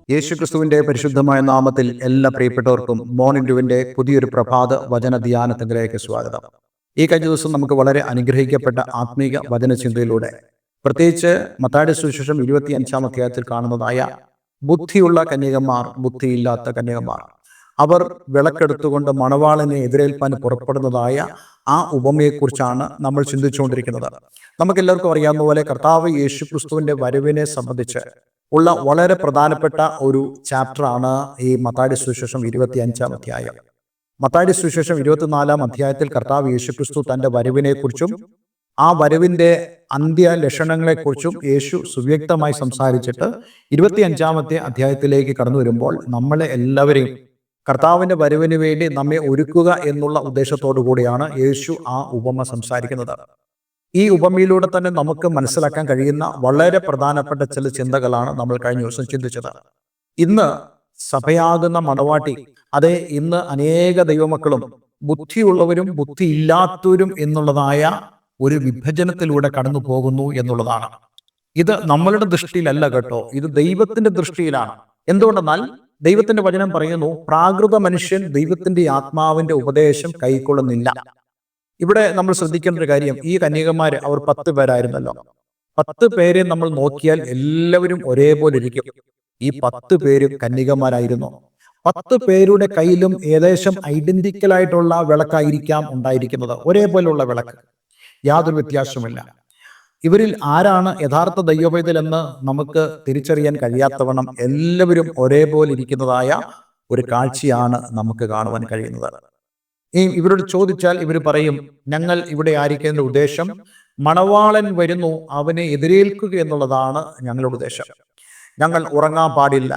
യേശുക്രിസ്തുവിന്റെ പരിശുദ്ധമായ നാമത്തിൽ എല്ലാ പ്രിയപ്പെട്ടവർക്കും മോർണിംഗ് ഡ്യൂവിന്റെ പുതിയൊരു പ്രഭാത വചന ധ്യാനത്തിലേക്ക് സ്വാഗതം. ഈ കഴിഞ്ഞ ദിവസം നമുക്ക് വളരെ അനുഗ്രഹിക്കപ്പെട്ട ആത്മീക വചനചിന്തയിലൂടെ, പ്രത്യേകിച്ച് മത്തായിയുടെ സുവിശേഷം 25-ാം അധ്യായത്തിൽ കാണുന്നതായ ബുദ്ധിയുള്ള കന്യകമാർ, ബുദ്ധിയില്ലാത്ത കന്യകമാർ, അവർ വിളക്കെടുത്തുകൊണ്ട് മണവാളനെ എതിരേൽപ്പാൻ പുറപ്പെടുന്നതായ ആ ഉപമയെക്കുറിച്ചാണ് നമ്മൾ ചിന്തിച്ചുകൊണ്ടിരിക്കുന്നത്. നമുക്കെല്ലാവർക്കും അറിയാവുന്ന പോലെ കർത്താവ് യേശുക്രിസ്തുവിന്റെ വരവിനെ സംബന്ധിച്ച് ഉള്ള വളരെ പ്രധാനപ്പെട്ട ഒരു ചാപ്റ്ററാണ് ഈ മത്തായിയുടെ സുവിശേഷം 25-ാം അധ്യായം. മത്തായിയുടെ സുവിശേഷം 24-ാം അധ്യായത്തിൽ കർത്താവ് യേശുക്രിസ്തു തൻ്റെ വരവിനെക്കുറിച്ചും ആ വരവിൻ്റെ അന്ത്യ ലക്ഷണങ്ങളെക്കുറിച്ചും യേശു സുവ്യക്തമായി സംസാരിച്ചിട്ട് 25-ാമത്തെ അധ്യായത്തിലേക്ക് കടന്നു വരുമ്പോൾ നമ്മളെ എല്ലാവരെയും കർത്താവിൻ്റെ വരവിന് വേണ്ടി നമ്മെ ഒരുക്കുക എന്നുള്ള ഉദ്ദേശത്തോടു കൂടിയാണ് യേശു ആ ഉപമ സംസാരിക്കുന്നത്. ഈ ഉപമയിലൂടെ തന്നെ നമുക്ക് മനസ്സിലാക്കാൻ കഴിയുന്ന വളരെ പ്രധാനപ്പെട്ട ചില ചിന്തകളാണ് നമ്മൾ കഴിഞ്ഞ ദിവസം ചിന്തിച്ചത്. ഇന്ന് സഭയാകുന്ന മണവാട്ടി, അതെ, ഇന്ന് അനേക ദൈവമക്കളും ബുദ്ധിയുള്ളവരും ബുദ്ധിയില്ലാത്തവരും എന്നുള്ളതായ ഒരു വിഭജനത്തിലൂടെ കടന്നു പോകുന്നു എന്നുള്ളതാണ്. ഇത് നമ്മളുടെ ദൃഷ്ടിയിലല്ല കേട്ടോ, ഇത് ദൈവത്തിന്റെ ദൃഷ്ടിയിലാണ്. എന്തുകൊണ്ടെന്നാൽ ദൈവത്തിന്റെ വചനം പറയുന്നു, പ്രാകൃത മനുഷ്യൻ ദൈവത്തിന്റെ ആത്മാവിന്റെ ഉപദേശം കൈക്കൊള്ളുന്നില്ല. ഇവിടെ നമ്മൾ ശ്രദ്ധിക്കേണ്ട ഒരു കാര്യം, ഈ കന്യകമാര് അവർ 10 പേരായിരുന്നല്ലോ. 10 പേരെ നമ്മൾ നോക്കിയാൽ എല്ലാവരും ഒരേപോലെ ഇരിക്കും. ഈ 10 പേരും കന്യകമാരായിരുന്നു. 10 പേരുടെ കയ്യിലും ഏകദേശം ഐഡന്റിക്കൽ ആയിട്ടുള്ള വിളക്കായിരിക്കാം ഉണ്ടായിരിക്കുന്നത്, ഒരേപോലെയുള്ള വിളക്ക്, യാതൊരു വ്യത്യാസമില്ല. ഇവരിൽ ആരാണ് യഥാർത്ഥ ദൈവപൈതലെന്ന് നമുക്ക് തിരിച്ചറിയാൻ കഴിയാത്തവണ്ണം എല്ലാവരും ഒരേപോലെ ഇരിക്കുന്നതായ ഒരു കാഴ്ചയാണ് നമുക്ക് കാണുവാൻ കഴിയുന്നത്. ഇവരോട് ചോദിച്ചാൽ ഇവർ പറയും, ഞങ്ങൾ ഇവിടെ ആയിരിക്കുന്ന ഉദ്ദേശം മണവാളൻ വരുന്നു, അവനെ എതിരേൽക്കുക എന്നുള്ളതാണ് ഞങ്ങളുടെ ഉദ്ദേശം. ഞങ്ങൾ ഉറങ്ങാൻ പാടില്ല,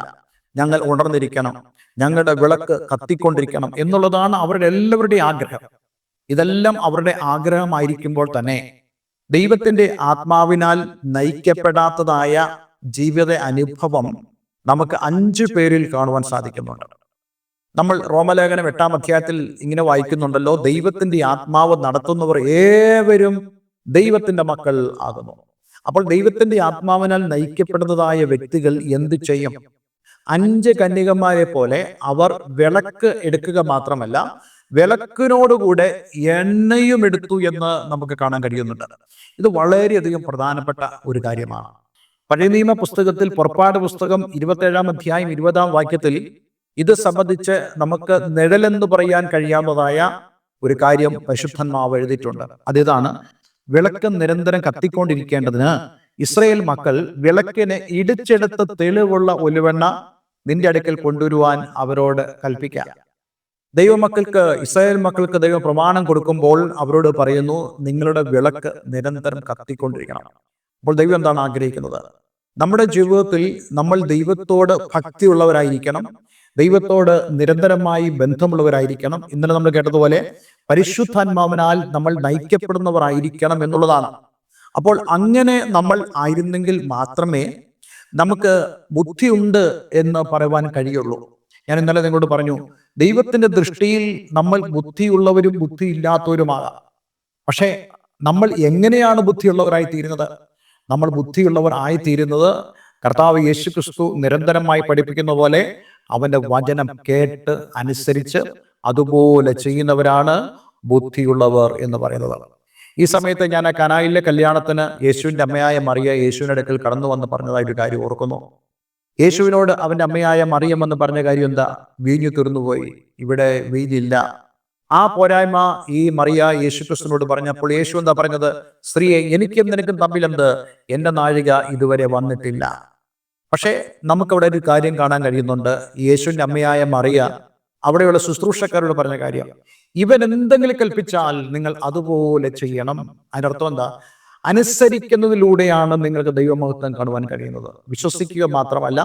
ഞങ്ങൾ ഉണർന്നിരിക്കണം, ഞങ്ങളുടെ വിളക്ക് കത്തിക്കൊണ്ടിരിക്കണം എന്നുള്ളതാണ് അവരുടെ എല്ലാവരുടെയും ആഗ്രഹം. ഇതെല്ലാം അവരുടെ ആഗ്രഹമായിരിക്കുമ്പോൾ തന്നെ ദൈവത്തിന്റെ ആത്മാവിനാൽ നയിക്കപ്പെടാത്തതായ ജീവിത അനുഭവം നമുക്ക് 5 പേരിൽ കാണുവാൻ സാധിക്കുന്നുണ്ട്. നമ്മൾ റോമലേഖനം 8-ാം അധ്യായത്തിൽ ഇങ്ങനെ വായിക്കുന്നുണ്ടല്ലോ, ദൈവത്തിന്റെ ആത്മാവ് നടത്തുന്നവർ ഏവരും ദൈവത്തിന്റെ മക്കൾ ആകുന്നു. അപ്പോൾ ദൈവത്തിന്റെ ആത്മാവിനാൽ നയിക്കപ്പെടുന്നതായ വ്യക്തികൾ എന്ത് ചെയ്യും? 5 കന്യകമാരെ പോലെ അവർ വിളക്ക് എടുക്കുക മാത്രമല്ല, വിളക്കിനോടുകൂടെ എണ്ണയും എടുത്തു എന്ന് നമുക്ക് കാണാൻ കഴിയുന്നുണ്ട്. ഇത് വളരെയധികം പ്രധാനപ്പെട്ട ഒരു കാര്യമാണ്. പഴയ നിയമ പുസ്തകത്തിൽ പുറപ്പാട് പുസ്തകം 27-ാം അധ്യായം 20-ാം വാക്യത്തിൽ ഇത് സംബന്ധിച്ച് നമുക്ക് നിഴലെന്ന് പറയാൻ കഴിയാവുന്നതായ ഒരു കാര്യം പരിശുദ്ധന്മാവ് എഴുതിയിട്ടുണ്ട്. അതിതാണ്, വിളക്ക് നിരന്തരം കത്തിക്കൊണ്ടിരിക്കേണ്ടതിന് ഇസ്രായേൽ മക്കൾ വിളക്കിനെ ഇടിച്ചെടുത്ത് തെളിവുള്ള ഒലിവെണ്ണ നിന്റെ അടുക്കൽ കൊണ്ടുവരുവാൻ അവരോട് കൽപ്പിക്കാം. ദൈവമക്കൾക്ക്, ഇസ്രായേൽ മക്കൾക്ക് ദൈവം പ്രമാണം കൊടുക്കുമ്പോൾ അവരോട് പറയുന്നു, നിങ്ങളുടെ വിളക്ക് നിരന്തരം കത്തിക്കൊണ്ടിരിക്കണം. അപ്പോൾ ദൈവം എന്താണ് ആഗ്രഹിക്കുന്നത്? നമ്മുടെ ജീവിതത്തിൽ നമ്മൾ ദൈവത്തോട് ഭക്തിയുള്ളവരായിരിക്കണം, ദൈവത്തോട് നിരന്തരമായി ബന്ധമുള്ളവരായിരിക്കണം. ഇന്നലെ നമ്മൾ കേട്ടതുപോലെ പരിശുദ്ധാത്മാവിനാൽ നമ്മൾ നയിക്കപ്പെടുന്നവരായിരിക്കണം എന്നുള്ളതാണ്. അപ്പോൾ അങ്ങനെ നമ്മൾ ആയിരുന്നെങ്കിൽ മാത്രമേ നമുക്ക് ബുദ്ധിയുണ്ട് എന്ന് പറയുവാൻ കഴിയുള്ളൂ. ഞാൻ ഇന്നലെ നിങ്ങളോട് പറഞ്ഞു, ദൈവത്തിന്റെ ദൃഷ്ടിയിൽ നമ്മൾ ബുദ്ധിയുള്ളവരും ബുദ്ധിയില്ലാത്തവരുമാകാം. പക്ഷേ നമ്മൾ എങ്ങനെയാണ് ബുദ്ധിയുള്ളവരായി തീരുന്നത്? നമ്മൾ ബുദ്ധിയുള്ളവർ ആയിത്തീരുന്നത് കർത്താവ് യേശുക്രിസ്തു നിരന്തരമായി പഠിപ്പിക്കുന്ന പോലെ അവന്റെ വചനം കേട്ട് അനുസരിച്ച് അതുപോലെ ചെയ്യുന്നവരാണ് ബുദ്ധിയുള്ളവർ എന്ന് പറയുന്നത്. ഈ സമയത്ത് ഞാൻ ആ കനായിലെ കല്യാണത്തിന് യേശുവിന്റെ അമ്മയായ മറിയ യേശുവിന്റെ അടുക്കൽ കടന്നു വന്ന് പറഞ്ഞതായ ഒരു കാര്യം ഓർക്കുന്നു. യേശുവിനോട് അവന്റെ അമ്മയായ മറിയം എന്ന് പറഞ്ഞ കാര്യം എന്താ? വീഞ്ഞു തീർന്നുപോയി, ഇവിടെ വീഞ്ഞില്ല. ആ പോരായ്മ ഈ മറിയ യേശുക്രിസ്തുവിനോട് പറഞ്ഞപ്പോൾ യേശു എന്താ പറഞ്ഞത്? സ്ത്രീയെ, എനിക്കും നിനക്കും തമ്മിൽ എന്ത്? എന്റെ നാഴിക ഇതുവരെ വന്നിട്ടില്ല. പക്ഷേ നമുക്കവിടെ ഒരു കാര്യം കാണാൻ കഴിയുന്നുണ്ട്. യേശുവിന്റെ അമ്മയായ മറിയ അവിടെയുള്ള ശുശ്രൂഷക്കാരോട് പറഞ്ഞ കാര്യം, ഇവൻ എന്തെങ്കിലും കൽപ്പിച്ചാൽ നിങ്ങൾ അതുപോലെ ചെയ്യണം. അതിനർത്ഥം എന്താ? അനുസരിക്കുന്നതിലൂടെയാണ് നിങ്ങൾക്ക് ദൈവമഹത്വം കാണുവാൻ കഴിയുന്നത്. വിശ്വസിക്കുക മാത്രമല്ല,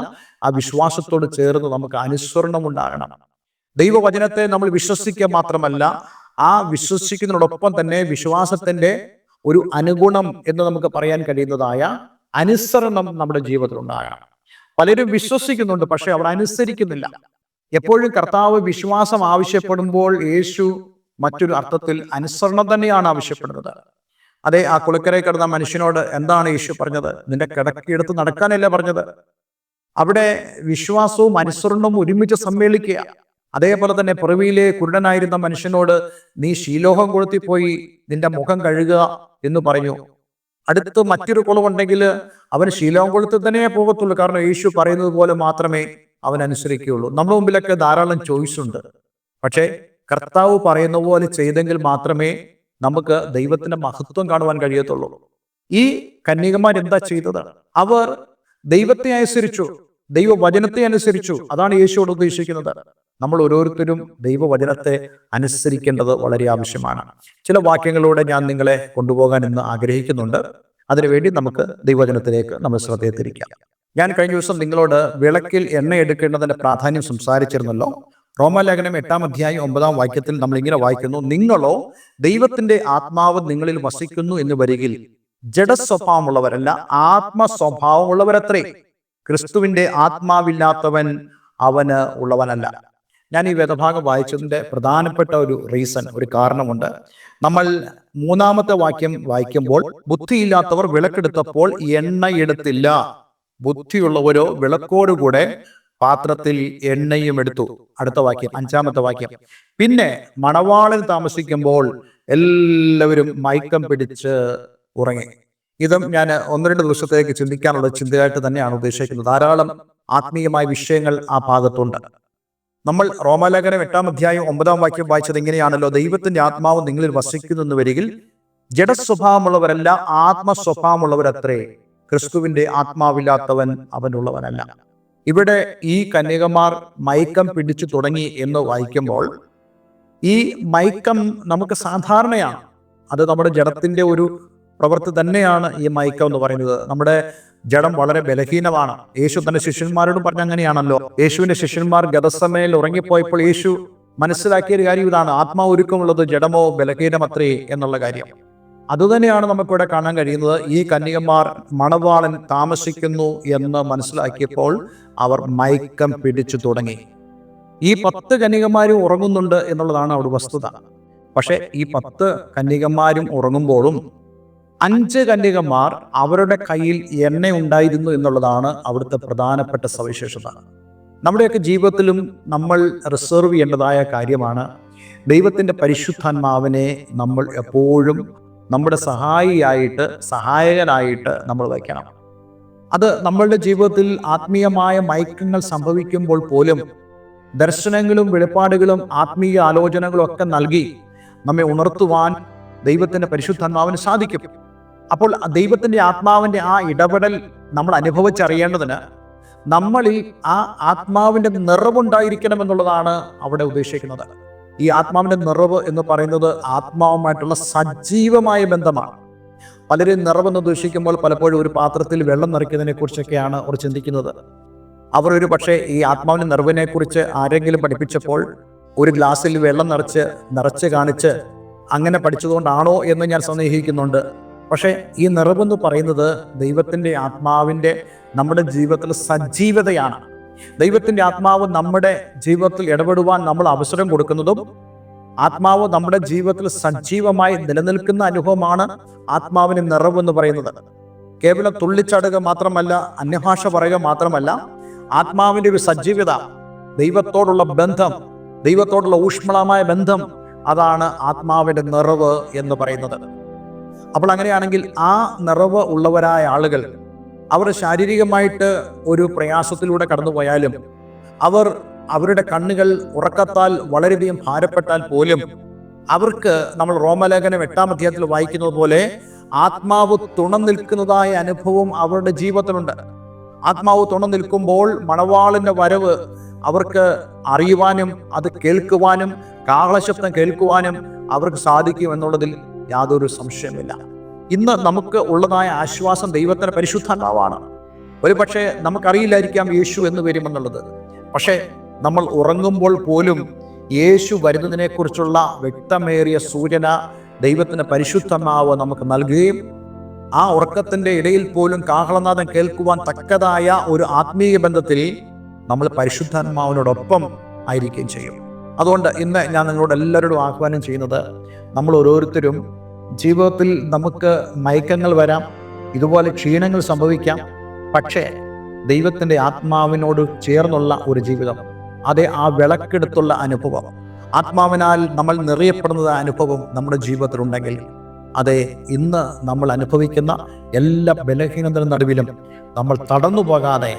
ആ വിശ്വാസത്തോട് ചേർന്ന് നമുക്ക് അനുസരണം ഉണ്ടാകണം. ദൈവവചനത്തെ നമ്മൾ വിശ്വസിക്കുക മാത്രമല്ല, ആ വിശ്വസിക്കുന്നതിനോടൊപ്പം തന്നെ വിശ്വാസത്തിന്റെ ഒരു അനുഗുണം എന്ന് നമുക്ക് പറയാൻ കഴിയുന്നതായ അനുസരണം നമ്മുടെ ജീവിതത്തിൽ ഉണ്ടാകണം. പലരും വിശ്വസിക്കുന്നുണ്ട്, പക്ഷെ അവർ അനുസരിക്കുന്നില്ല. എപ്പോഴും കർത്താവ് വിശ്വാസം ആവശ്യപ്പെടുമ്പോൾ യേശു മറ്റൊരു അർത്ഥത്തിൽ അനുസരണം തന്നെയാണ് ആവശ്യപ്പെടുന്നത്. അതെ, ആ കുളിക്കരയിൽ കിടന്ന മനുഷ്യനോട് എന്താണ് യേശു പറഞ്ഞത്? നിന്റെ കിടക്കിയെടുത്ത് നടക്കാനല്ലേ പറഞ്ഞത്? അവിടെ വിശ്വാസവും അനുസരണവും ഒരുമിച്ച് സമ്മേളിക്കുക. അതേപോലെ തന്നെ പുറവിയിലെ കുരുടനായിരുന്ന മനുഷ്യനോട് നീ ശീലോഹം കൊളുത്തി പോയി നിന്റെ മുഖം കഴുകുക എന്ന് പറഞ്ഞു. അടുത്ത് മറ്റൊരു കുളമുണ്ടെങ്കിൽ അവൻ ശീലോഹം കൊളുത്തി തന്നെ പോകത്തുള്ളൂ. കാരണം യേശു പറയുന്നത് പോലെ മാത്രമേ അവൻ അനുസരിക്കുകയുള്ളൂ. നമ്മുടെ മുമ്പിലൊക്കെ ധാരാളം ചോയ്സ് ഉണ്ട്. പക്ഷേ കർത്താവ് പറയുന്ന പോലെ ചെയ്തെങ്കിൽ മാത്രമേ നമുക്ക് ദൈവത്തിന്റെ മഹത്വം കാണുവാൻ കഴിയത്തുള്ളൂ. ഈ കന്യകമാർ എന്താ ചെയ്തത്? അവർ ദൈവത്തെ അനുസരിച്ചു, ദൈവവചനത്തെ അനുസരിച്ചു. അതാണ് യേശുവോട് ഉദ്ദേശിക്കുന്നത്. നമ്മൾ ഓരോരുത്തരും ദൈവവചനത്തെ അനുസരിക്കേണ്ടത് വളരെ ആവശ്യമാണ്. ചില വാക്യങ്ങളിലൂടെ ഞാൻ നിങ്ങളെ കൊണ്ടുപോകാൻ ഇന്ന് ആഗ്രഹിക്കുന്നുണ്ട്. അതിനുവേണ്ടി നമുക്ക് ദൈവവചനത്തിലേക്ക് നമ്മൾ ശ്രദ്ധയെ തിരിക്കാം. ഞാൻ കഴിഞ്ഞ ദിവസം നിങ്ങളോട് വിളക്കിൽ എണ്ണ എടുക്കേണ്ടതിന്റെ പ്രാധാന്യം സംസാരിച്ചിരുന്നല്ലോ. റോമാലേഖനം 8-ാം അധ്യായം 9-ാം വാക്യത്തിൽ നമ്മൾ ഇങ്ങനെ വായിക്കുന്നു, നിങ്ങളോ ദൈവത്തിന്റെ ആത്മാവ് നിങ്ങളിൽ വസിക്കുന്നു എന്ന് വരികിൽ ജഡസ്വഭാവമുള്ളവരല്ല, ആത്മസ്വഭാവമുള്ളവരത്രേ. ക്രിസ്തുവിന്റെ ആത്മാവില്ലാത്തവൻ അവന് ഉള്ളവനല്ല. ഞാൻ ഈ വേദഭാഗം വായിച്ചതിന്റെ പ്രധാനപ്പെട്ട ഒരു കാരണമുണ്ട്. നമ്മൾ 3-ാമത്തെ വാക്യം വായിക്കുമ്പോൾ, ബുദ്ധിയില്ലാത്തവർ വിളക്കെടുത്തപ്പോൾ എണ്ണ എടുത്തില്ല, ബുദ്ധിയുള്ളവരോ വിളക്കോടുകൂടെ പാത്രത്തിൽ എണ്ണയും എടുത്തു. അടുത്ത വാക്യം 5-ാമത്തെ വാക്യം, പിന്നെ മണവാളൻ താമസിക്കുമ്പോൾ എല്ലാവരും മയക്കം പിടിച്ച് ഉറങ്ങി. ഇതും ഞാൻ 1-2 ദിവസത്തേക്ക് ചിന്തിക്കാനുള്ള ചിന്തയായിട്ട് തന്നെയാണ് ഉദ്ദേശിക്കുന്നത്. ധാരാളം ആത്മീയമായ വിഷയങ്ങൾ ആ ഭാഗത്തുണ്ട്. നമ്മൾ റോമാലേഖനം 8-ാം അധ്യായം 9-ാം വാക്യം വായിച്ചത് ഇങ്ങനെയാണല്ലോ, ദൈവത്തിന്റെ ആത്മാവ് നിങ്ങളിൽ വസിക്കുന്നു വരികിൽ ജഡസ്വഭാവമുള്ളവരല്ല, ആത്മസ്വഭാവമുള്ളവരത്രേ. ക്രിസ്തുവിന്റെ ആത്മാവില്ലാത്തവൻ അവനുള്ളവനല്ല. ഇവിടെ ഈ കന്യകമാർ മയക്കം പിടിച്ചു തുടങ്ങി എന്ന് വായിക്കുമ്പോൾ, ഈ മയക്കം നമുക്ക് സാധാരണയാണ്. അത് നമ്മുടെ ജഡത്തിന്റെ ഒരു പ്രവൃത്തി തന്നെയാണ്. ഈ മയക്കം എന്ന് പറയുന്നത്, നമ്മുടെ ജഡം വളരെ ബലഹീനമാണ്. യേശു തന്റെ ശിഷ്യന്മാരോടും പറഞ്ഞ അങ്ങനെയാണല്ലോ. യേശുവിന്റെ ശിഷ്യന്മാർ ഗദസമനയിൽ ഉറങ്ങിപ്പോയപ്പോൾ യേശു മനസ്സിലാക്കിയ ഒരു കാര്യം ഇതാണ്, ആത്മാവ് ഒരുക്കമുള്ളത് ജഡമോ ബലഹീനമത്രേ എന്നുള്ള കാര്യം. അതുതന്നെയാണ് നമുക്കിവിടെ കാണാൻ കഴിയുന്നത്. ഈ കന്യകമാർ മണവാളൻ താമസിക്കുന്നു എന്ന് മനസ്സിലാക്കിയപ്പോൾ അവർ മയക്കം പിടിച്ചു തുടങ്ങി. ഈ 10 കന്യകമാരും ഉറങ്ങുന്നുണ്ട് എന്നുള്ളതാണ് അവിടെ വസ്തുത. പക്ഷെ ഈ 10 കന്യകമാരും ഉറങ്ങുമ്പോഴും 5 കന്യകമാർ അവരുടെ കയ്യിൽ എണ്ണ ഉണ്ടായിരുന്നു എന്നുള്ളതാണ് അവിടുത്തെ പ്രധാനപ്പെട്ട സവിശേഷത. നമ്മുടെയൊക്കെ ജീവിതത്തിലും നമ്മൾ റിസർവ് ചെയ്യേണ്ടതായ കാര്യമാണ്. ദൈവത്തിന്റെ പരിശുദ്ധാത്മാവിനെ നമ്മൾ എപ്പോഴും നമ്മുടെ സഹായകനായിട്ട് നമ്മൾ വയ്ക്കണം. അത് നമ്മളുടെ ജീവിതത്തിൽ ആത്മീയമായ മയക്കങ്ങൾ സംഭവിക്കുമ്പോൾ പോലും ദർശനങ്ങളും വെളിപ്പാടുകളും ആത്മീയ ആലോചനകളും ഒക്കെ നൽകി നമ്മെ ഉണർത്തുവാൻ ദൈവത്തിന്റെ പരിശുദ്ധാത്മാവിന് സാധിക്കും. അപ്പോൾ ദൈവത്തിന്റെ ആത്മാവിന്റെ ആ ഇടപെടൽ നമ്മൾ അനുഭവിച്ചറിയേണ്ടതിന് നമ്മളിൽ ആ ആത്മാവിന്റെ നിറവുണ്ടായിരിക്കണം എന്നുള്ളതാണ് അവിടെ ഉദ്ദേശിക്കുന്നത്. ഈ ആത്മാവിന്റെ നിറവ് എന്ന് പറയുന്നത് ആത്മാവുമായിട്ടുള്ള സജീവമായ ബന്ധമാണ്. പലരും നിറവെന്ന് ഉദ്ദേശിക്കുമ്പോൾ പലപ്പോഴും ഒരു പാത്രത്തിൽ വെള്ളം നിറയ്ക്കുന്നതിനെ കുറിച്ചൊക്കെയാണ് അവർ ചിന്തിക്കുന്നത്. അവർ ഒരു പക്ഷേ ഈ ആത്മാവിന്റെ നിറവിനെ കുറിച്ച് ആരെങ്കിലും പഠിപ്പിച്ചപ്പോൾ ഒരു ഗ്ലാസ്സിൽ വെള്ളം നിറച്ച് കാണിച്ച് അങ്ങനെ പഠിച്ചതുകൊണ്ടാണോ എന്ന് ഞാൻ സന്ദേഹിക്കുന്നുണ്ട്. പക്ഷേ ഈ നിറവെന്ന് പറയുന്നത് ദൈവത്തിന്റെ ആത്മാവിന്റെ നമ്മുടെ ജീവിതത്തിൽ സജീവതയാണ്. ദൈവത്തിന്റെ ആത്മാവ് നമ്മുടെ ജീവിതത്തിൽ ഇടപെടുവാൻ നമ്മൾ അവസരം കൊടുക്കുന്നതും, ആത്മാവ് നമ്മുടെ ജീവിതത്തിൽ സജീവമായി നിലനിൽക്കുന്ന അനുഭവമാണ് ആത്മാവിന്റെ നിറവെന്ന് പറയുന്നത്. കേവലം തുള്ളിച്ചാടുക മാത്രമല്ല, അന്യഭാഷ പറയുക മാത്രമല്ല, ആത്മാവിന്റെ ഒരു സജീവത, ദൈവത്തോടുള്ള ബന്ധം, ദൈവത്തോടുള്ള ഊഷ്മളമായ ബന്ധം, അതാണ് ആത്മാവിന്റെ നിറവ് എന്ന് പറയുന്നത്. അപ്പോൾ അങ്ങനെയാണെങ്കിൽ ആ നിറവ് ഉള്ളവരായ ആളുകൾ അവർ ശാരീരികമായിട്ട് ഒരു പ്രയാസത്തിലൂടെ കടന്നുപോയാലും, അവരുടെ കണ്ണുകൾ ഉറക്കത്താൽ വളരെയധികം ഭാരപ്പെട്ടാൽ പോലും അവർക്ക് നമ്മൾ റോമാലേഖനം 8-ാം അധ്യായത്തിൽ വായിക്കുന്നത് പോലെ ആത്മാവ് തുണ നിൽക്കുന്നതായ അനുഭവം അവരുടെ ജീവിതത്തിലുണ്ട്. ആത്മാവ് തുണ നിൽക്കുമ്പോൾ മണവാളിന്റെ വരവ് അവർക്ക് അറിയുവാനും അത് കേൾക്കുവാനും കാഹളശബ്ദം കേൾക്കുവാനും അവർക്ക് സാധിക്കും എന്നുള്ളതിൽ യാതൊരു സംശയമില്ല. ഇന്ന് നമുക്ക് ഉള്ളതായ ആശ്വാസം ദൈവത്തിന്റെ പരിശുദ്ധാത്മാവാണ്. ഒരു പക്ഷേ നമുക്കറിയില്ലായിരിക്കാം യേശു എന്ന് വരുമെന്നുള്ളത്. പക്ഷേ നമ്മൾ ഉറങ്ങുമ്പോൾ പോലും യേശു വരുന്നതിനെ കുറിച്ചുള്ള വ്യക്തമേറിയ സൂചന ദൈവത്തിന്റെ പരിശുദ്ധാത്മാവ് നമുക്ക് നൽകുകയും ആ ഉറക്കത്തിന്റെ ഇടയിൽ പോലും കാഹളനാദം കേൾക്കുവാൻ തക്കതായ ഒരു ആത്മീയ ബന്ധത്തിൽ നമ്മൾ പരിശുദ്ധാത്മാവിനോടൊപ്പം ആയിരിക്കുകയും ചെയ്യും. അതുകൊണ്ട് ഇന്ന് ഞാൻ നിങ്ങളോട് എല്ലാവരോടും ആഹ്വാനം ചെയ്യുന്നത്, നമ്മൾ ഓരോരുത്തരും ജീവിതത്തിൽ നമുക്ക് മയക്കങ്ങൾ വരാം, ഇതുപോലെ ക്ഷീണങ്ങൾ സംഭവിക്കാം. പക്ഷേ ദൈവത്തിൻ്റെ ആത്മാവിനോട് ചേർന്നുള്ള ഒരു ജീവിതം, അതെ, ആ വിളക്കെടുത്തുള്ള അനുഭവം, ആത്മാവിനാൽ നമ്മൾ നിറയപ്പെടുന്ന അനുഭവം നമ്മുടെ ജീവിതത്തിലുണ്ടെങ്കിൽ, അതെ, ഇന്ന് നമ്മൾ അനുഭവിക്കുന്ന എല്ലാ ബലഹീനതയുടെ നടുവിലും നമ്മൾ തടന്നു പോകാതെ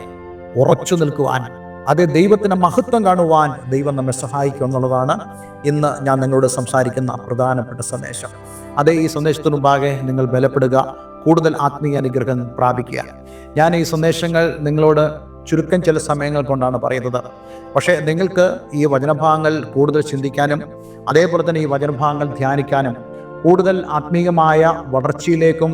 ഉറച്ചു നിൽക്കുവാൻ, അതേ, ദൈവത്തിൻ്റെ മഹത്വം കാണുവാൻ ദൈവം നമ്മെ സഹായിക്കും എന്നുള്ളതാണ് ഇന്ന് ഞാൻ നിങ്ങളോട് സംസാരിക്കുന്ന പ്രധാനപ്പെട്ട സന്ദേശം. അതേ, ഈ സന്ദേശത്തിന് മുമ്പാകെ നിങ്ങൾ ബലപ്പെടുക, കൂടുതൽ ആത്മീയ അനുഗ്രഹം പ്രാപിക്കുക. ഞാൻ ഈ സന്ദേശങ്ങൾ നിങ്ങളോട് ചുരുക്കം ചില സമയങ്ങൾ കൊണ്ടാണ് പറയുന്നത്. പക്ഷേ നിങ്ങൾക്ക് ഈ വചനഭാഗങ്ങൾ കൂടുതൽ ചിന്തിക്കാനും അതേപോലെ തന്നെ ഈ വചനഭാഗങ്ങൾ ധ്യാനിക്കാനും കൂടുതൽ ആത്മീയമായ വളർച്ചയിലേക്കും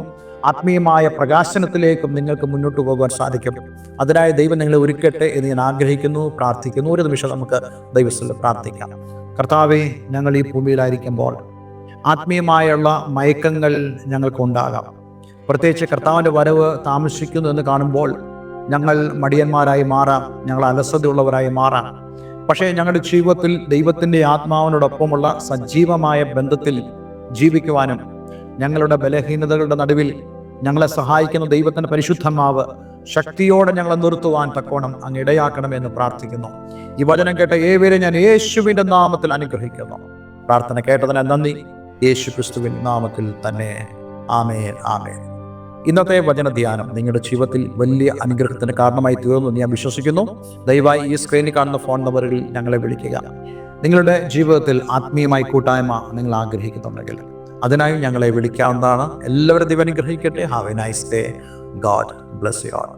ആത്മീയമായ പ്രകാശനത്തിലേക്കും നിങ്ങൾക്ക് മുന്നോട്ട് പോകാൻ സാധിക്കും. അതിനായി ദൈവം നിങ്ങളെ ഒരുക്കട്ടെ എന്ന് ഞാൻ ആഗ്രഹിക്കുന്നു, പ്രാർത്ഥിക്കുന്നു. ഒരു നിമിഷം നമുക്ക് ദൈവത്തിൽ പ്രാർത്ഥിക്കാം. കർത്താവേ, ഞങ്ങൾ ഈ ഭൂമിയിലായിരിക്കുമ്പോൾ ആത്മീയമായുള്ള മയക്കങ്ങൾ ഞങ്ങൾക്കുണ്ടാകാം. പ്രത്യേകിച്ച് കർത്താവിൻ്റെ വരവ് താമസിക്കുന്നു എന്ന് കാണുമ്പോൾ ഞങ്ങൾ മടിയന്മാരായി മാറാം, ഞങ്ങൾ അലസതയുള്ളവരായി മാറാം. പക്ഷേ ഞങ്ങളുടെ ജീവിതത്തിൽ ദൈവത്തിൻ്റെ ആത്മാവിനോടൊപ്പമുള്ള സജീവമായ ബന്ധത്തിൽ ജീവിക്കുവാനും ഞങ്ങളുടെ ബലഹീനതകളുടെ നടുവിൽ ഞങ്ങളെ സഹായിക്കുന്ന ദൈവത്തിൻ്റെ പരിശുദ്ധമാവ് ശക്തിയോടെ ഞങ്ങളെ നിർത്തുവാൻ തക്കോണം അങ്ങ് ഇടയാക്കണമെന്ന് പ്രാർത്ഥിക്കുന്നു. ഈ വചനം കേട്ട ഏവരെ ഞാൻ യേശുവിൻ്റെ നാമത്തിൽ അനുഗ്രഹിക്കുന്നു. പ്രാർത്ഥന കേട്ടതിന് നന്ദി. യേശു ക്രിസ്തുവിൻ നാമത്തിൽ തന്നെ. ആമേൻ, ആമേൻ. ഇന്നത്തെ വചന ധ്യാനം നിങ്ങളുടെ ജീവിതത്തിൽ വലിയ അനുഗ്രഹത്തിന് കാരണമായി തീർന്നു ഞാൻ വിശ്വസിക്കുന്നു. ദയവായി ഈ സ്ക്രീനിൽ കാണുന്ന ഫോൺ നമ്പറുകളിൽ ഞങ്ങളെ വിളിക്കുക. നിങ്ങളുടെ ജീവിതത്തിൽ ആത്മീയമായി കൂട്ടായ്മ നിങ്ങൾ ആഗ്രഹിക്കുന്നുണ്ടെങ്കിൽ അതിനായി ഞങ്ങളെ വിളിക്കാവുന്നതാണ്. എല്ലാവരും ദൈവം അനുഗ്രഹിക്കട്ടെ. Have A nice day. God bless you all.